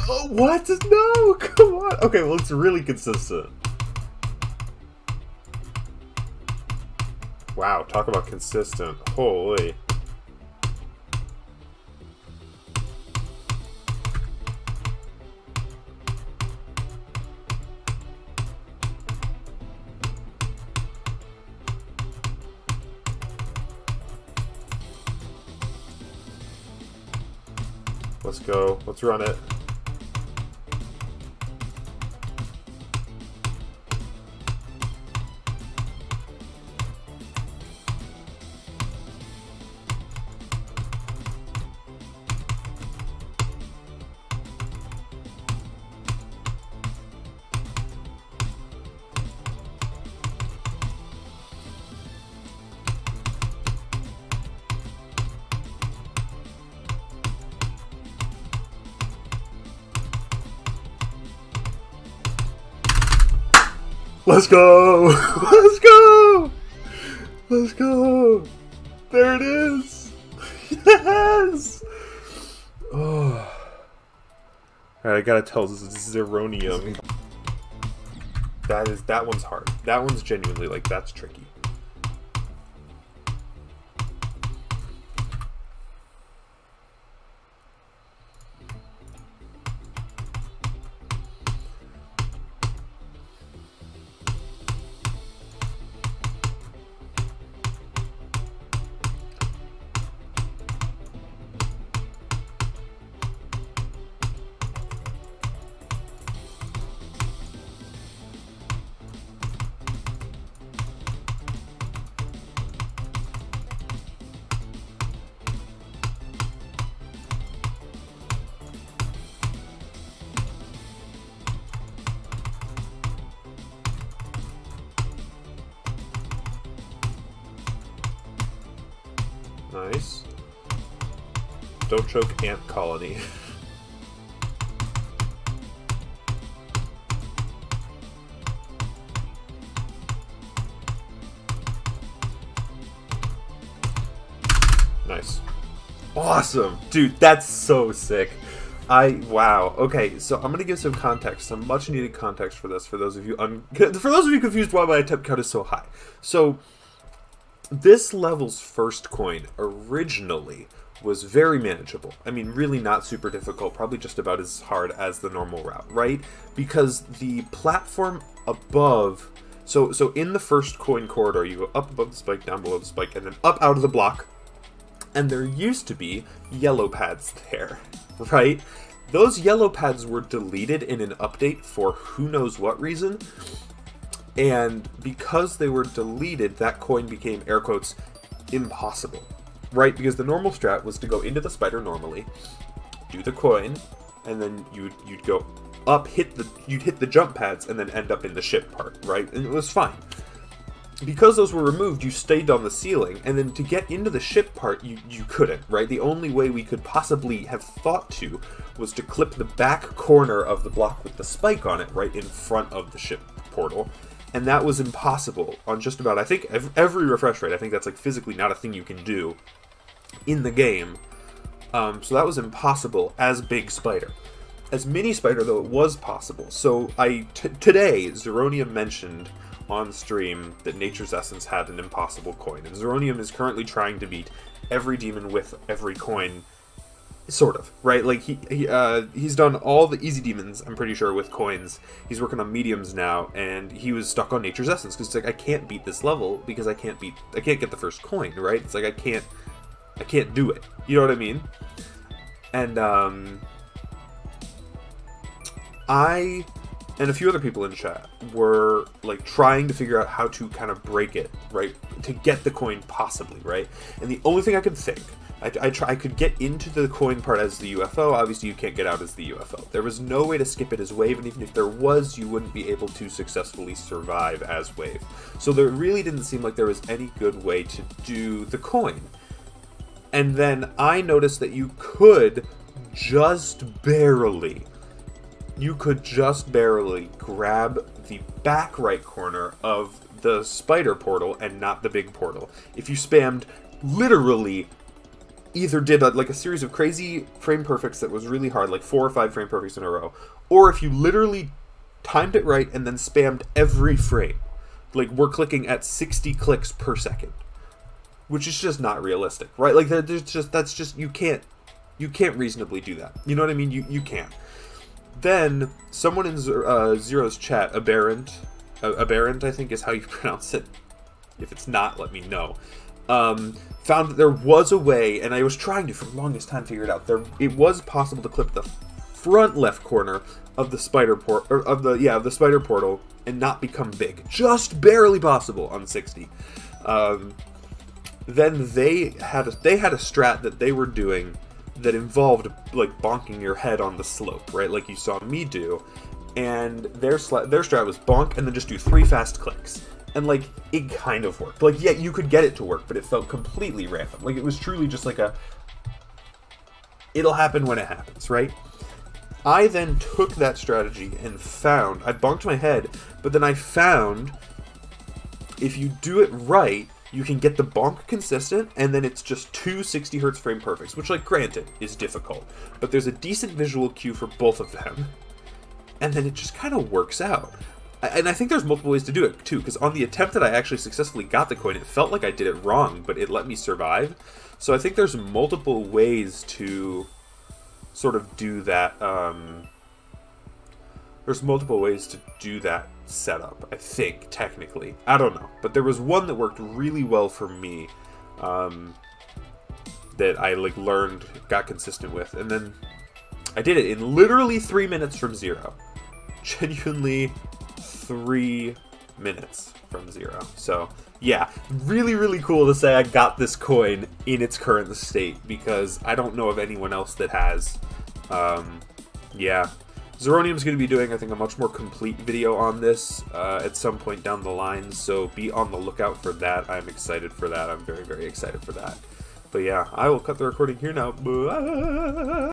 Oh, what? No, come on. Okay, well, it's really consistent. Wow, talk about consistent. Holy. Let's go. Let's run it. Let's go! Let's go! Let's go! There it is! Yes! Oh. Alright, I gotta tell this is Zeronium. That one's hard. That one's genuinely, like, that's tricky. Nice. Don't choke ant colony. Nice. Awesome! Dude, that's so sick. Wow. Okay, so I'm gonna give some context, some much needed context for this, for those of you confused why my attempt count is so high. So, this level's first coin originally was very manageable. I mean, really not super difficult, probably just about as hard as the normal route, right? Because the platform above, so in the first coin corridor, you go up above the spike, down below the spike, and then up out of the block, and there used to be yellow pads there, right? Those yellow pads were deleted in an update for who knows what reason, and because they were deleted, that coin became, air quotes, impossible, right? Because the normal strat was to go into the spider normally, do the coin, and then you'd go up, you'd hit the jump pads, and then end up in the ship part, right? And it was fine. Because those were removed, you stayed on the ceiling, and then to get into the ship part, you couldn't, right? The only way we could possibly have thought to was to clip the back corner of the block with the spike on it, right in front of the ship portal. And that was impossible on just about, I think, every refresh rate. I think that's, like, physically not a thing you can do in the game. So that was impossible as Big Spider. As Mini Spider, though, it was possible. So today, Zeronium mentioned on stream that Nature's Essence had an impossible coin. And Zeronium is currently trying to beat every demon with every coin, sort of, right? Like, he's done all the easy demons, I'm pretty sure, with coins. He's working on mediums now, and he was stuck on Nature's Essence, because it's like, I can't beat this level, because I can't get the first coin, right? It's like, I can't do it. You know what I mean? And, I and a few other people in chat were, like, trying to figure out how to kind of break it, right? To get the coin, possibly, right? And the only thing I could think, I could get into the coin part as the UFO. Obviously, you can't get out as the UFO. There was no way to skip it as Wave, and even if there was, you wouldn't be able to successfully survive as Wave. So there really didn't seem like there was any good way to do the coin. And then I noticed that you could just barely grab the back right corner of the spider portal and not the big portal. If you spammed literally either did like a series of crazy frame perfects that was really hard, like 4 or 5 frame perfects in a row, or if you literally timed it right and then spammed every frame. Like, we're clicking at 60 clicks per second, which is just not realistic, right? Like, that's just you can't reasonably do that. You know what I mean? You can't. Then someone in Zero's chat, Aberrant, I think is how you pronounce it. If it's not, let me know. Found that there was a way, and I was trying to for the longest time figure it out. It was possible to clip the front left corner of the spider the spider portal and not become big, just barely possible on 60. Then they had a strat that they were doing that involved like bonking your head on the slope, right? Like you saw me do, and their strat was bonk and then just do 3 fast clicks. And, like, it kind of worked. Like, yeah, you could get it to work, but it felt completely random. Like, it was truly just like it'll happen when it happens, right? I then took that strategy and I bonked my head, but then I found if you do it right, you can get the bonk consistent, and then it's just 2 60 Hz frame perfects, which, like, granted, is difficult. But there's a decent visual cue for both of them, and then it just kind of works out. And I think there's multiple ways to do it, too, because on the attempt that I actually successfully got the coin, it felt like I did it wrong, but it let me survive. So I think there's multiple ways to sort of do that. There's multiple ways to do that setup, I think, technically. I don't know. But there was one that worked really well for me that I, like, learned, got consistent with. And then I did it in literally 3 minutes from 0. Genuinely 3 minutes from 0. So yeah, really, really cool to say I got this coin in its current state, because I don't know of anyone else that has. Yeah, Zeronium's going to be doing, I think, a much more complete video on this at some point down the line, so be on the lookout for that. I'm excited for that. I'm very, very excited for that. But yeah, I will cut the recording here now. Bye.